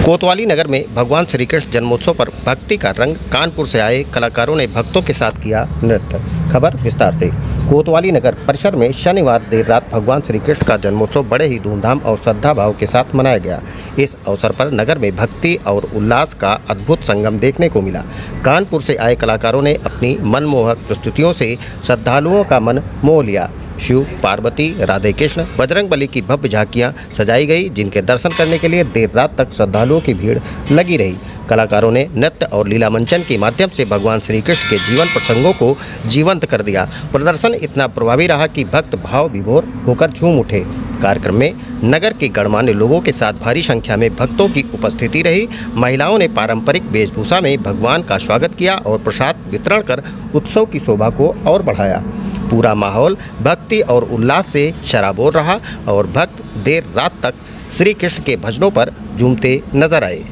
कोतवाली नगर में भगवान श्री कृष्ण जन्मोत्सव पर भक्ति का रंग। कानपुर से आए कलाकारों ने भक्तों के साथ किया नृत्य। खबर विस्तार से। कोतवाली नगर परिसर में शनिवार देर रात भगवान श्री कृष्ण का जन्मोत्सव बड़े ही धूमधाम और श्रद्धा भाव के साथ मनाया गया। इस अवसर पर नगर में भक्ति और उल्लास का अद्भुत संगम देखने को मिला। कानपुर से आए कलाकारों ने अपनी मनमोहक प्रस्तुतियों से श्रद्धालुओं का मन मोह लिया। शिव, पार्वती, राधे कृष्ण, बजरंगबली की भव्य झांकियां सजाई गई, जिनके दर्शन करने के लिए देर रात तक श्रद्धालुओं की भीड़ लगी रही। कलाकारों ने नृत्य और लीला मंचन के माध्यम से भगवान श्री कृष्ण के जीवन प्रसंगों को जीवंत कर दिया। प्रदर्शन इतना प्रभावी रहा कि भक्त भाव विभोर होकर झूम उठे। कार्यक्रम में नगर के गणमान्य लोगों के साथ भारी संख्या में भक्तों की उपस्थिति रही। महिलाओं ने पारंपरिक वेशभूषा में भगवान का स्वागत किया और प्रसाद वितरण कर उत्सव की शोभा को और बढ़ाया। पूरा माहौल भक्ति और उल्लास से सराबोर रहा और भक्त देर रात तक श्री कृष्ण के भजनों पर झूमते नजर आए।